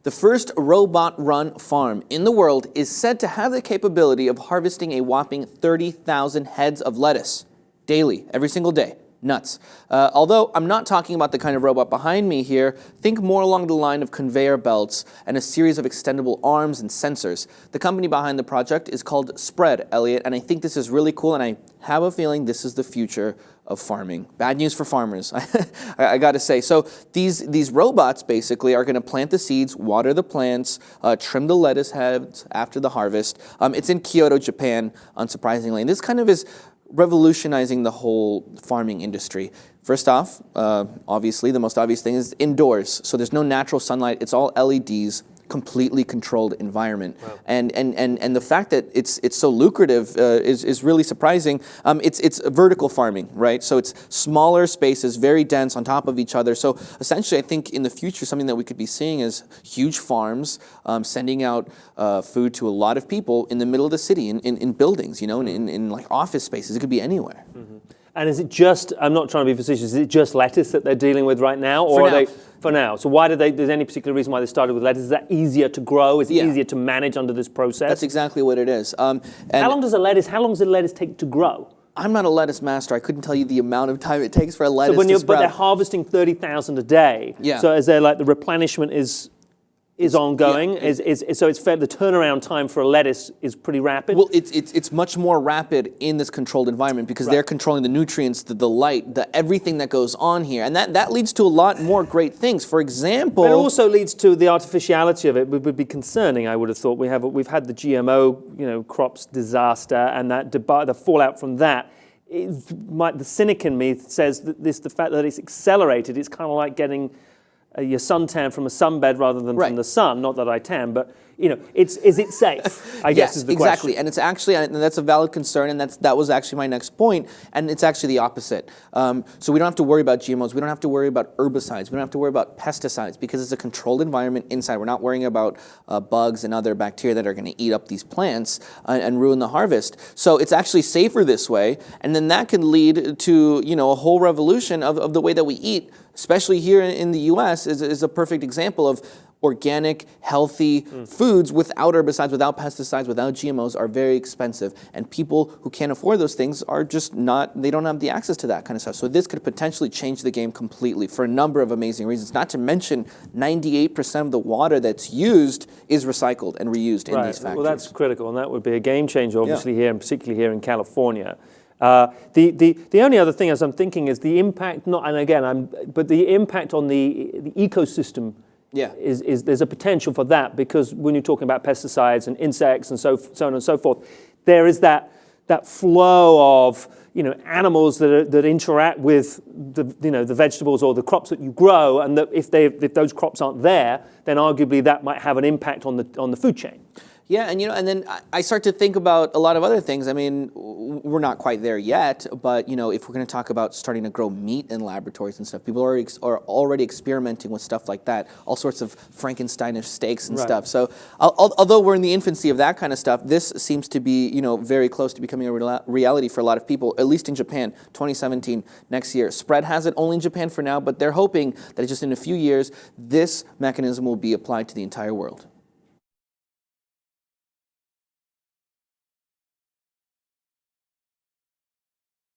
The first robot-run farm in the world is said to have the capability of harvesting a whopping 30,000 heads of lettuce daily, every single day. Nuts. Although I'm not talking about the kind of robot behind me here, think more along the line of conveyor belts and a series of extendable arms and sensors. The company behind the project is called Spread, Elliot, and I think this is really cool, and I have a feeling this is the future of farming. Bad news for farmers, I gotta say. So these robots basically are gonna plant the seeds, water the plants, trim the lettuce heads after the harvest. It's in Kyoto, Japan, unsurprisingly. And this kind of is revolutionizing the whole farming industry. First off, obviously, the most obvious thing is indoors. So there's no natural sunlight. It's all LEDs, completely controlled environment. Wow. And the fact that it's so lucrative is really surprising. It's vertical farming, right? So it's smaller spaces, very dense on top of each other. So essentially, I think in the future, something that we could be seeing is huge farms sending out food to a lot of people in the middle of the city, in buildings, you know, in like office spaces. It could be anywhere. Mm-hmm. And is it just, I'm not trying to be facetious, is it just lettuce that they're dealing with right now? Or for now. So why did they, is there any particular reason why they started with lettuce? Is that easier to grow? Is it easier to manage under this process? That's exactly what it is. How long does a lettuce take to grow? I'm not a lettuce master. I couldn't tell you the amount of time it takes for a lettuce to sprout. But they're harvesting 30,000 a day. Yeah. So is there like the replenishment is ongoing? Yeah. So it's fair, the turnaround time for a lettuce is pretty rapid? Well, it's much more rapid in this controlled environment because they're controlling the nutrients, the light, everything that goes on here. And that leads to a lot more great things. For example... But it also leads to the artificiality of it. It would be concerning, I would have thought. We've had the GMO crops disaster and the fallout from that. The cynic in me says that the fact that it's accelerated, it's kind of like getting your suntan from a sunbed rather than from the sun. Not that I tan, but is it safe? I guess is the question. Exactly, and it's actually, and that's a valid concern, and that was actually my next point, and it's actually the opposite. So we don't have to worry about GMOs, we don't have to worry about herbicides, we don't have to worry about pesticides because it's a controlled environment inside. We're not worrying about bugs and other bacteria that are going to eat up these plants and ruin the harvest. So it's actually safer this way, and then that can lead to a whole revolution of the way that we eat. Especially here in the U.S. is a perfect example of organic, healthy foods without herbicides, without pesticides, without GMOs are very expensive. And people who can't afford those things are just they don't have the access to that kind of stuff. So this could potentially change the game completely for a number of amazing reasons. Not to mention 98% of the water that's used is recycled and reused in these factories. Well, that's critical, and that would be a game changer, obviously, here, and particularly here in California. The only other thing as I'm thinking is the impact, but the impact on the ecosystem is there's a potential for that, because when you're talking about pesticides and insects and so on and so forth, there is that flow of animals that interact with the vegetables or the crops that you grow, and that if those crops aren't there, then arguably that might have an impact on the food chain. Yeah, and then I start to think about a lot of other things. I mean, we're not quite there yet, but if we're going to talk about starting to grow meat in laboratories and stuff, people are already experimenting with stuff like that, all sorts of Frankensteinish steaks and stuff. So although we're in the infancy of that kind of stuff, this seems to be very close to becoming a reality for a lot of people, at least in Japan, 2017, next year. Spread has it only in Japan for now, but they're hoping that just in a few years, this mechanism will be applied to the entire world.